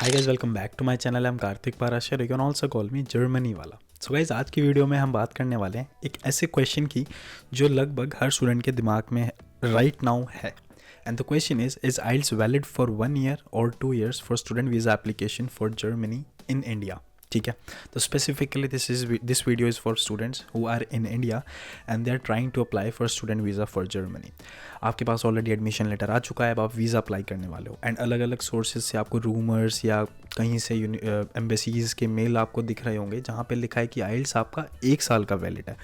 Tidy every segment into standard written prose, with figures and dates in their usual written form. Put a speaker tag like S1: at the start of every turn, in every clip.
S1: Hi guys, welcome back to my channel. I am Kartik Parashar, you can also call me Germany वाला। So guys, आज की video में हम बात करने वाले हैं एक ऐसे क्वेश्चन की जो लगभग हर स्टूडेंट के दिमाग में राइट नाउ है। And the question is IELTS valid for 1 year और 2 years for student visa application for Germany in India. ठीक है, तो specifically this video is for students who are in India and they are trying to apply for student visa for Germany. आपके पास already admission letter आ चुका है, अब आप वीज़ा अप्लाई करने वाले हो एंड अलग अलग सोर्सेज से आपको रूमर्स या कहीं से एम्बेसीज़ के मेल आपको दिख रहे होंगे जहाँ पे लिखा है कि आइल्स आपका 1 साल का वैलिड है।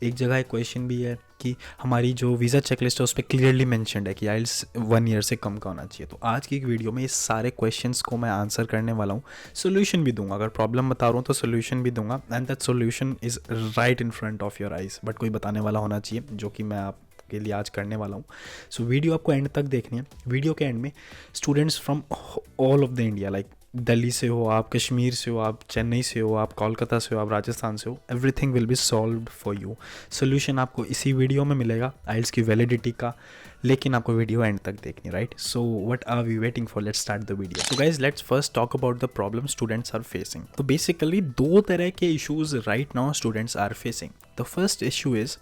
S1: एक जगह एक क्वेश्चन भी है कि हमारी जो वीज़ा चेकलिस्ट है उस पर क्लियरली मैंशनड है कि आइल्स 1 ईयर से कम का होना चाहिए। तो आज की एक वीडियो में इस सारे क्वेश्चंस को मैं आंसर करने वाला हूँ, सोल्यूशन भी दूंगा। अगर प्रॉब्लम बता रहा हूँ तो सोल्यूशन भी दूंगा and that solution is right in front of your eyes, but कोई बताने वाला होना चाहिए, जो कि मैं आप के लिए आज करने वाला हूँ। सो वीडियो आपको एंड तक देखनी है। वीडियो के एंड में students from all of the India, like Delhi से हो आप, कश्मीर से हो आप, चेन्नई से हो आप, कोलकाता से हो आप, राजस्थान से हो, everything will be solved for you. Solution आपको इसी वीडियो में मिलेगा आइल्स की वैलिडिटी का, लेकिन आपको वीडियो एंड तक देखनी, right? So what are we waiting for? Let's start the video. So guys, let's first talk about the problem students are facing. तो बेसिकली दो तरह के issues right now students are facing. The first issue is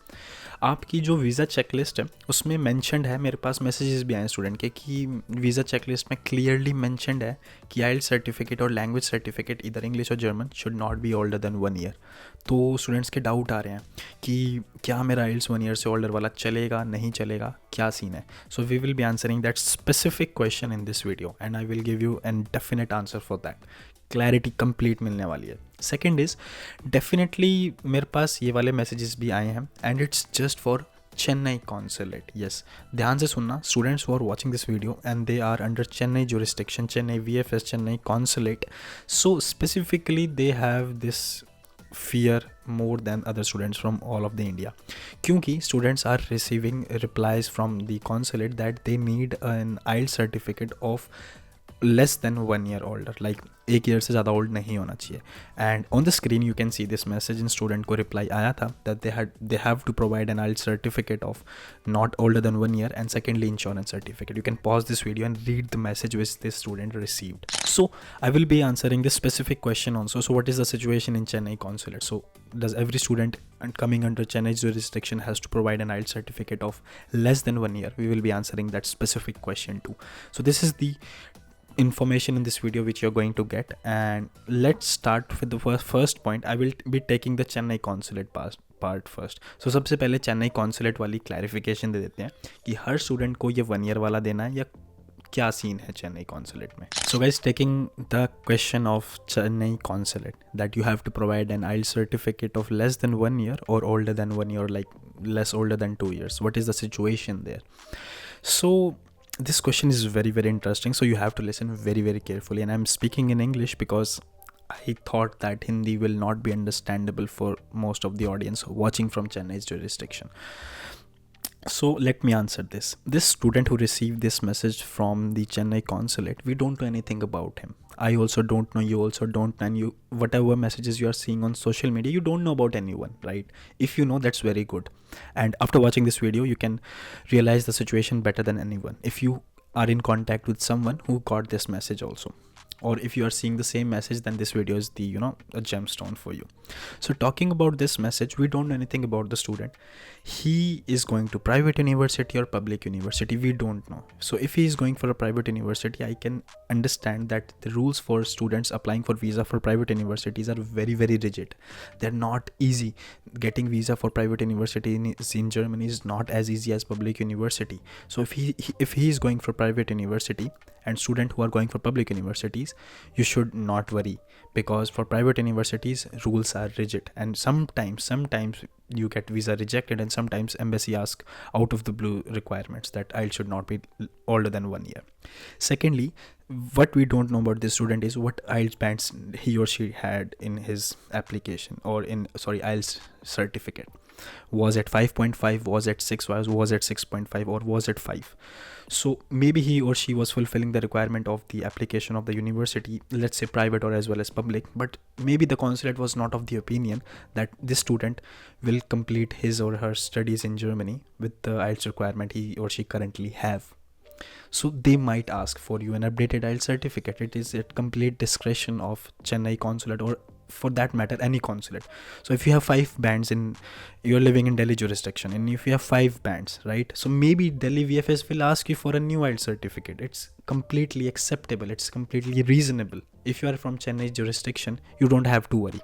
S1: आपकी जो visa checklist है उसमें mentioned है, मेरे पास मैसेजेस भी आए स्टूडेंट के कि वीज़ा चेकलिस्ट में क्लियरली मेंशनड है कि आइल्स सर्टिफिकेट और लैंग्वेज सर्टिफिकेट इधर इंग्लिश और German should not be older than 1 year. तो स्टूडेंट्स के डाउट आ रहे हैं कि क्या मेरा आइल्स 1 ईयर से ओल्डर वाला चलेगा, नहीं चलेगा, क्या सीन है? So we will be answering that specific question in this video and I will give you an definite answer for that. Clarity complete मिलने वाली है। सेकेंड इज़ डेफिनेटली मेरे पास ये वाले मैसेजेस भी आए हैं and it's just for Chennai consulate. Yes, ध्यान से सुनना students who are watching this video and they are under Chennai jurisdiction, Chennai VFS, Chennai consulate. So specifically they have this fear more than other students from all of the India, क्योंकि students are receiving replies from the consulate that they need an IELTS certificate of less than 1 year older, like 1 year से ज़्यादा old नहीं होना चाहिए। And on the screen you can see this message. इन student को reply आया था that they have to provide an IELTS certificate of not older than 1 year and secondly insurance certificate. You can pause this video and read the message which this student received. So I will be answering this specific question also. So what is the situation in Chennai consulate? So does every student coming under Chennai jurisdiction has to provide an IELTS certificate of less than 1 year? We will be answering that specific question too. So this is the information in this video which you're going to get, and let's start with the first point. I will be taking the Chennai consulate part first. So सबसे पहले Chennai consulate वाली clarification दे देते हैं कि हर student को ये 1 year वाला देना है या क्या सीन है चेन्नई कॉन्सुलेट में. So guys, taking the question of Chennai consulate that you have to provide an IELTS certificate of less than 1 year और older than 1 year, like less older than 2 years. What is the situation there? So this question is very interesting, so you have to listen very carefully, and I'm speaking in English because I thought that Hindi will not be understandable for most of the audience watching from Chennai's jurisdiction. So let me answer this. This student who received this message from the Chennai consulate, we don't know anything about him. I also don't know, you also don't know, and you, whatever messages you are seeing on social media, you don't know about anyone, right? If you know, that's very good. And after watching this video, you can realize the situation better than anyone. If you are in contact with someone who got this message also, or if you are seeing the same message, then this video is the a gemstone for you. So talking about this message, we don't know anything about the student. He is going to private university or public university, we don't know. So if he is going for a private university, I can understand that the rules for students applying for visa for private universities are very rigid. They're not easy. Getting visa for private university in Germany is not as easy as public university. So if he is going for private university and student who are going for public universities, you should not worry, because for private universities rules are rigid, and sometimes you get visa rejected, and sometimes embassy ask out of the blue requirements that IELTS should not be older than 1 year. Secondly, what we don't know about this student is what IELTS bands he or she had in his application, or IELTS certificate. Was it 5.5, was it 6, was it 6.5, or was it 5? So maybe he or she was fulfilling the requirement of the application of the university, let's say private or as well as public, but maybe the consulate was not of the opinion that this student will complete his or her studies in Germany with the IELTS requirement he or she currently have. So they might ask for you an updated IELTS certificate. It is at complete discretion of Chennai consulate, or for that matter any consulate. So if you have 5 bands in, you're living in Delhi jurisdiction, and if you have 5 bands, right, so maybe Delhi VFS will ask you for a new IELTS certificate. It's completely acceptable, it's completely reasonable. If you are from Chennai jurisdiction, you don't have to worry.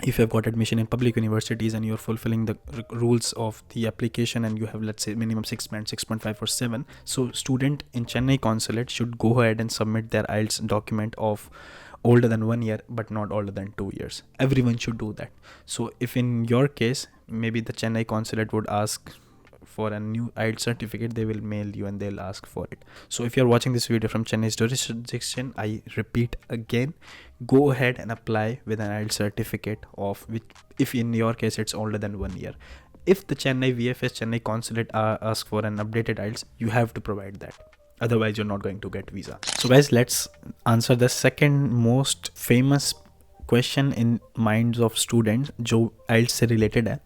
S1: If you have got admission in public universities and you're fulfilling the rules of the application, and you have, let's say, minimum 6 bands, 6.5 or 7, so student in Chennai consulate should go ahead and submit their IELTS document of older than 1 year but not older than 2 years. Everyone should do that. So if in your case, maybe the Chennai consulate would ask for a new IELTS certificate, they will mail you and they'll ask for it. So if you're watching this video from Chennai's jurisdiction, I repeat again, go ahead and apply with an IELTS certificate of which, if in your case it's older than 1 year. If the Chennai VFS, Chennai consulate ask for an updated IELTS, you have to provide that. Otherwise you're not going to get visa. So guys, let's answer the second most famous question in minds of students जो आइल्स से related है,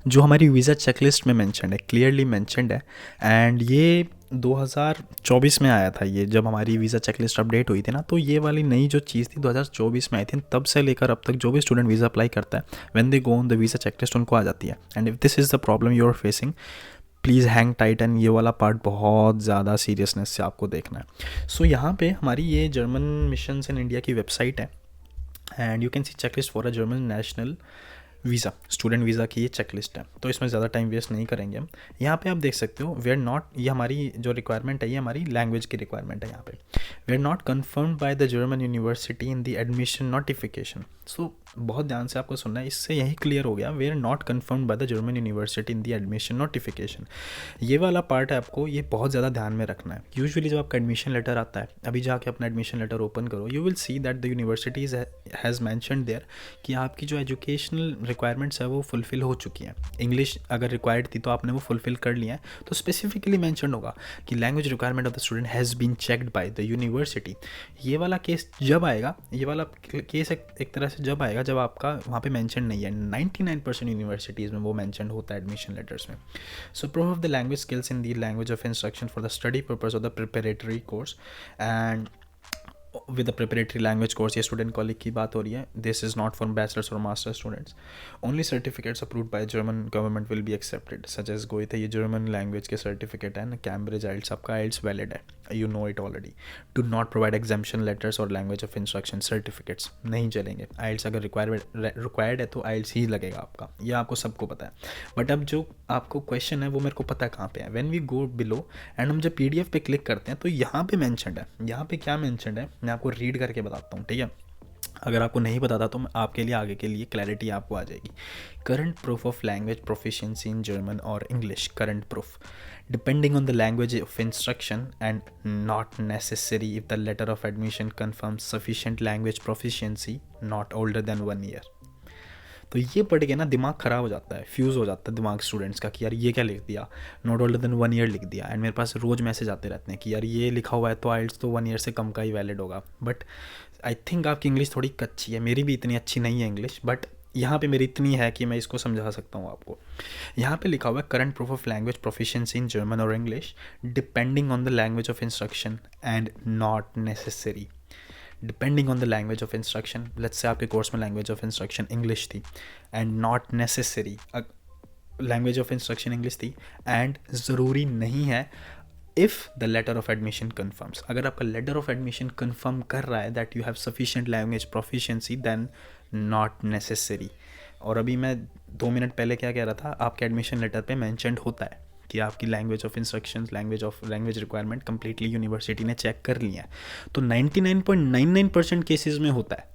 S1: जो हमारी visa checklist में mentioned है, clearly mentioned है. And ये 2024 में आया था. ये जब हमारी वीज़ा चेकलिस्ट अपडेट हुई थी ना, तो ये वाली नई जो चीज़ थी 2024 में आई थी. तब से लेकर अब तक जो भी स्टूडेंट वीज़ा अप्लाई करता है, when they go on the visa checklist, उनको आ जाती है. And if this is the problem you are facing, please hang tight. And ये वाला पार्ट बहुत ज़्यादा सीरियसनेस से आपको देखना है. सो यहाँ पे हमारी ये जर्मन मिशंस इन इंडिया की वेबसाइट है, and you can C checklist for a German national visa, student visa की ये चेकलिस्ट है. तो इसमें ज़्यादा टाइम वेस्ट नहीं करेंगे हम. यहाँ पे आप देख सकते हो, वी आर नॉट, ये हमारी जो रिक्वायरमेंट है, ये हमारी लैंग्वेज की रिक्वायरमेंट है. यहाँ पे we are not confirmed by the German university in the admission notification. So बहुत ध्यान से आपको सुनना है, इससे यही क्लियर हो गया, we are not confirmed by the German university in the admission notification. ये वाला पार्ट है, आपको ये बहुत ज़्यादा ध्यान में रखना है. यूजुअली जब आपका एडमिशन लेटर आता है, अभी जाके अपना एडमिशन लेटर ओपन करो, you will see that the universities has mentioned there कि आपकी जो एजुकेशनल रिक्वायरमेंट्स है वो फुलफिल हो चुकी हैं. इंग्लिश अगर रिक्वायर्ड थी तो आपने वो फुलफिल कर लिया है, तो स्पेसिफिकली मैंशन होगा कि language requirement of the student has been checked by the university. ये वाला केस जब आएगा, ये वाला केस एक तरह से जब आएगा जब आपका वहाँ पे मेंशन नहीं है. 99% यूनिवर्सिटीज़ में वो मेंशन होता है एडमिशन लेटर्स में. So proof of the language skills in the language of instruction for the study purpose of the preparatory course. And with the preparatory language course, ये स्टूडेंट कॉलेज की बात हो रही है. This is not for bachelors और master students. Only certificates approved by German government will be accepted, such as Goethe है, ये German language के सर्टिफिकेट है ना. कैम्ब्रिज आइल्स, आपका आइल्स वैलिड है, you know it already. Do not provide exemption letters और language of instruction certificates नहीं चलेंगे. आइल्स अगर रिक्वायर्ड है तो आइल्स ही लगेगा आपका, यह आपको सबको पता है. बट अब जो आपको क्वेश्चन है वो मेरे को पता है कहाँ पे है. When we go below and हम जब PDF पे क्लिक करते हैं, तो यहाँ पे मेंशन्ड है. यहाँ पे क्या मेंशन्ड है मैं आपको रीड करके बताता हूँ, ठीक है. अगर आपको नहीं पता था तो आपके लिए आगे के लिए क्लैरिटी आपको आ जाएगी. Current proof of language proficiency in German और English, current proof depending on the language of instruction and not necessary if the letter of admission confirms sufficient language proficiency not older than 1 year. तो ये पढ़ के ना दिमाग ख़राब हो जाता है, फ्यूज़ हो जाता है दिमाग स्टूडेंट्स का कि यार ये क्या लिख दिया, नॉट ओल्डर देन 1 ईयर लिख दिया. एंड मेरे पास रोज़ मैसेज आते रहते हैं कि यार ये लिखा हुआ है तो आइल्स तो 1 ईयर से कम का ही वैलिड होगा. बट आई थिंक आपकी इंग्लिश थोड़ी कच्ची है, मेरी भी इतनी अच्छी नहीं है इंग्लिश, बट यहाँ पे मेरी इतनी है कि मैं इसको समझा सकता हूँ आपको. यहाँ पे लिखा हुआ है current proof of language proficiency in German और English depending on the language of instruction and not necessary. Depending on the language of instruction, let's say आपके कोर्स में लैंग्वेज ऑफ इंस्ट्रक्शन इंग्लिश थी, and not necessary language of instruction English थी, and ज़रूरी नहीं है if the letter of admission confirms. अगर आपका letter of admission confirm कर रहा है that you have sufficient language proficiency, then not necessary. और अभी मैं 2 मिनट पहले क्या कह रहा था, आपके एडमिशन लेटर पे मेंशन्ड होता है कि आपकी language of instructions, language requirement completely university ने चेक कर लिया है. तो 99.99% केसेस में होता है.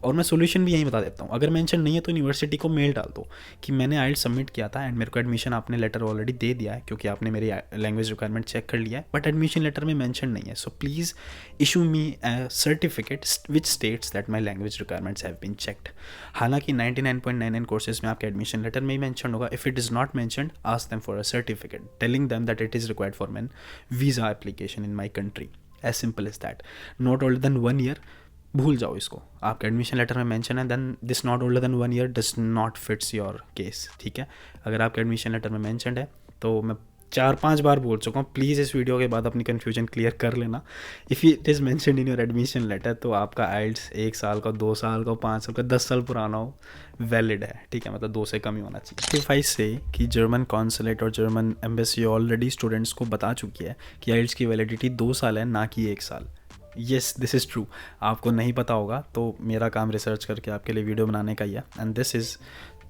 S1: और मैं सोल्यूशन भी यही बता देता हूँ, अगर मेंशन नहीं है तो यूनिवर्सिटी को मेल डाल दो कि मैंने आइल्स सबमिट किया था एंड मेरे को एडमिशन आपने लेटर ऑलरेडी दे दिया है क्योंकि आपने मेरी लैंग्वेज रिक्वायरमेंट चेक कर लिया है, बट एडमिशन लेटर में मेंशन नहीं है. So please issue me a certificate which states that my language requirements have been checked. हालांकि 99.99 कोर्सेज में आपके एडमिशन लेटर में ही मेंशन होगा. If it is not mentioned, ask them for a certificate telling them that it is required for man visa application in my country. As simple as that. Not older than 1 year, भूल जाओ इसको. आपके admission letter में mention है, then this not older than 1 year does not fits your case, ठीक है. अगर आपके एडमिशन लेटर में मेंशन है तो मैं 4-5 बार बोल चुका हूँ, प्लीज़ इस वीडियो के बाद अपनी कन्फ्यूजन क्लियर कर लेना। If it is mentioned in your admission letter, तो आपका आइल्स 1 साल का, 2 साल का, 5 साल का, 10 साल पुराना हो, वैलिड है, ठीक है, मतलब 2 से कम ही होना चाहिए। इफ़ आई से कि जर्मन कॉन्सुलेट और जर्मन एम्बेसी ऑलरेडी स्टूडेंट्स को बता चुकी है कि आइल्स की वैलिडिटी 2 साल है, ना कि 1 साल। Yes, this is true. आपको नहीं पता होगा तो मेरा काम रिसर्च करके आपके लिए वीडियो बनाने का ही है, and this is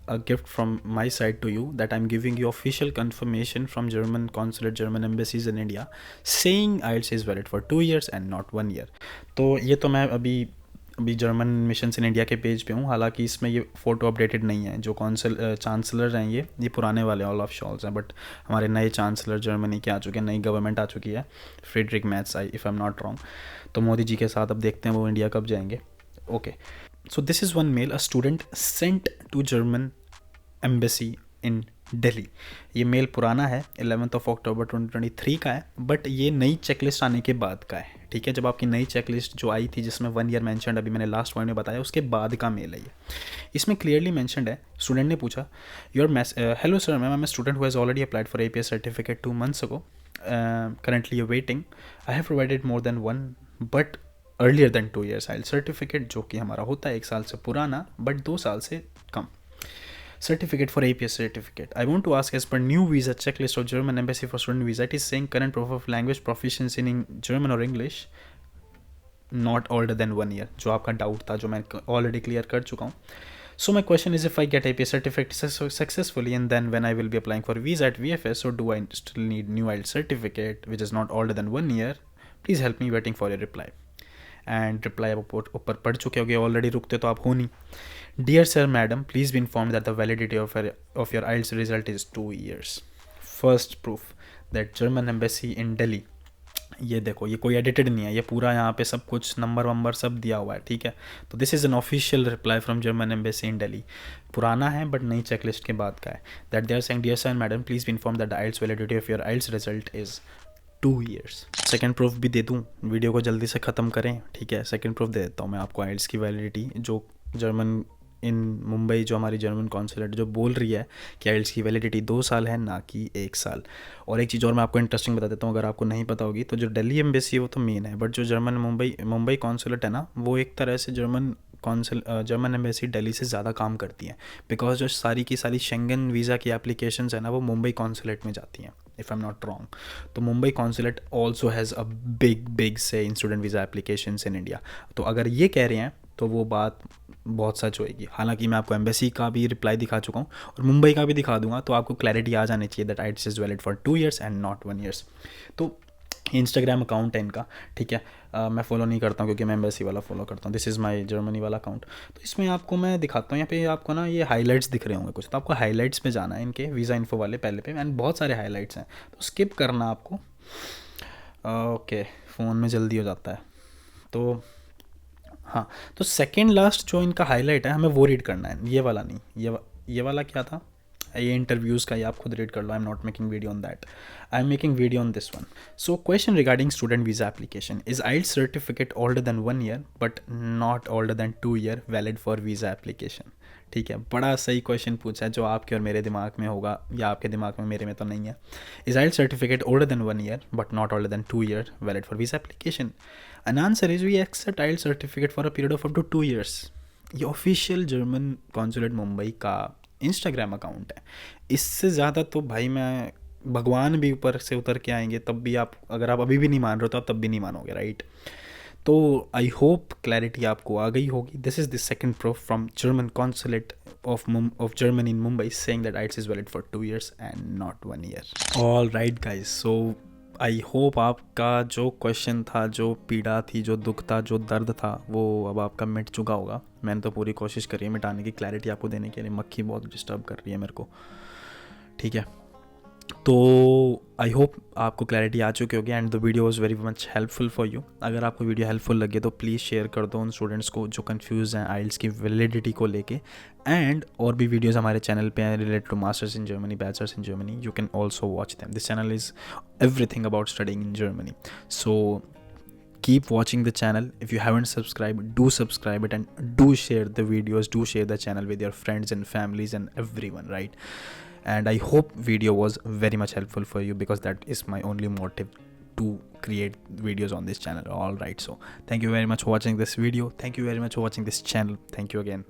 S1: a gift from my side to you, that I'm giving you official confirmation from German consulate, German embassies in India, saying IELTS is valid for 2 years and not 1 year. तो ये तो मैं अभी German mission in India के page पे हूँ, हालांकि इसमें ये फ़ोटो अपडेटेड नहीं है। जो चांसलर हैं ये पुराने वाले ऑल ऑफ शॉल्स हैं, बट हमारे नए चांसलर जर्मनी के आ चुके हैं, नई गवर्नमेंट आ चुकी है, Friedrich mats, if I am not wrong. तो मोदी जी के साथ अब देखते हैं वो इंडिया कब जाएंगे। Okay, so this is one mail a student sent to German embassy in Delhi. ये मेल पुराना है, 11 अक्टूबर 2023 का है, बट ये नई चेकलिस्ट आने के बाद का है, ठीक है। जब आपकी नई चेकलिस्ट जो आई थी जिसमें 1 ईयर मैंशनड, अभी मैंने लास्ट पॉइंट में बताया, उसके बाद का मेल है ये। इसमें क्लियरली मैंशनड है, स्टूडेंट ने पूछा, hello sir ma'am, I am a student who has already applied for APS certificate 2 months ago, currently awaiting, I have provided more than one but earlier then 2 years IELTS certificate, जो कि हमारा होता है 1 साल से पुराना बट 2 साल से कम। Certificate for APS certificate, I want to ask as per new visa check list of German embassy for student visa, it is saying current proof of language proficiency in German और English not older than 1 year, जो आपका doubt था, जो मैं already clear कर चुका हूँ। So my question is, if I get APS certificate successfully, and then when I will be applying for visa at VFS, so do I still need new IELTS certificate which is not older than 1 year? Please help me, waiting for your reply. And reply आप ऊपर पढ़ चुके होगे, already रुकते तो आप हो नहीं। Dear sir madam, please be inform that the validity of your IELTS result is 2 years. First proof that German embassy in Delhi, ये देखो, ये कोई एडिटेड नहीं है, ये पूरा यहाँ पे सब कुछ नंबर वंबर सब दिया हुआ है, ठीक है। तो this is an official reply from German embassy in Delhi, पुराना है बट नई चेकलिस्ट के बाद का है। That they are saying, dear sir madam, please be inform that the IELTS validity of your IELTS result is 2 years. Second proof भी दे दूँ, वीडियो को जल्दी से ख़त्म करें, ठीक है। सेकेंड प्रूफ दे देता हूँ मैं आपको, आइल्स की वैलिडिटी, जो जर्मन इन मुंबई, जो हमारी जर्मन कॉन्सुलेट जो बोल रही है कि आइल्स की वैलिडिटी 2 साल है, ना कि 1 साल। और एक चीज़ और मैं आपको इंटरेस्टिंग बता देता हूँ, अगर आपको नहीं पता होगी, तो जो दिल्ली एम्बेसी है वो तो मेन है, बट जो जर्मन मुंबई कॉन्सुलेट है ना, वो एक तरह से जर्मन एम्बेसी दिल्ली से ज़्यादा काम करती हैं, बिकॉज जो सारी की सारी शेंगन वीज़ा की एप्लीकेशंस है ना, वो मुंबई कॉन्सुलेट में जाती हैं, if I am not wrong. तो Mumbai consulate also has a big say in student visa applications in India. तो अगर ये कह रहे हैं तो वो बात बहुत सच होएगी। हालांकि मैं आपको एम्बेसी का भी रिप्लाई दिखा चुका हूँ और मुंबई का भी दिखा दूंगा, तो आपको क्लैरिटी आ जानी चाहिए that IELTS is valid for 2 years and not 1 year। तो इंस्टाग्राम अकाउंट है इनका, ठीक है। मैं फॉलो नहीं करता हूँ क्योंकि मैं एम्बेसी वाला फॉलो करता हूँ, दिस इज़ माय जर्मनी वाला अकाउंट। तो इसमें आपको मैं दिखाता हूँ, यहाँ पे आपको ना ये हाइलाइट्स दिख रहे होंगे कुछ, तो आपको हाइलाइट्स पे जाना है, इनके वीज़ा इन्फो वाले पहले पे, एंड बहुत सारे हाइलाइट्स हैं, तो स्किप करना आपको। ओके, फ़ोन में जल्दी हो जाता है। तो हाँ, तो सेकेंड लास्ट जो इनका हाईलाइट है, हमें वो रीड करना है, ये वाला नहीं, ये वाला क्या था, ये इंटरव्यूज़ का, ये आप खुद रीड कर लो, I am not making video on that, I am making video on this one. So question regarding student visa application, is IELTS certificate older than 1 year but not older than 2 year valid for visa application, ठीक है। बड़ा सही question पूछा है, जो आपके और मेरे दिमाग में होगा, या आपके दिमाग में, मेरे में तो नहीं है। Is IELTS certificate older than 1 year but not older than 2 year valid for visa application? An answer is we accept IELTS certificate for a period of up to 2 years. ये ऑफिशियल जर्मन कॉन्सुलेट मुंबई का Instagram account है। इससे ज़्यादा तो भाई मैं, भगवान भी ऊपर से उतर के आएंगे तब भी आप, अगर आप अभी भी नहीं मान रहे हो तो आप तब भी नहीं मानोगे, राइट। तो आई होप क्लैरिटी आपको आ गई होगी। This is the second proof from German consulate of Germany in Mumbai saying that IELTS is valid for 2 years and not 1 year. All right guys, so I hope आपका जो question था, जो पीड़ा थी, जो दुख था, जो दर्द था, वो अब आपका मिट चुका होगा। मैंने तो पूरी कोशिश करी है मिटाने की, क्लैरिटी आपको देने के लिए। मक्खी बहुत डिस्टर्ब कर रही है मेरे को, ठीक है। तो आई होप आपको क्लैरिटी आ चुकी होगी and the video was very much helpful for you. अगर आपको वीडियो हेल्पफुल लगे तो प्लीज़ शेयर कर दो उन स्टूडेंट्स को जो कंफ्यूज हैं आइल्स की वैलिडिटी को लेके। एंड और भी वीडियोस हमारे चैनल पे हैं related to masters in Germany, bachelors in Germany, you can also watch them. This channel is everything about studying in Germany, so keep watching the channel. If you haven't subscribed, do subscribe it and do share the videos, do share the channel with your friends and families and everyone, right? and I hope video was very much helpful for you, because that is my only motive to create videos on this channel. All right, so thank you very much for watching this video. Thank you very much for watching this channel. Thank you again.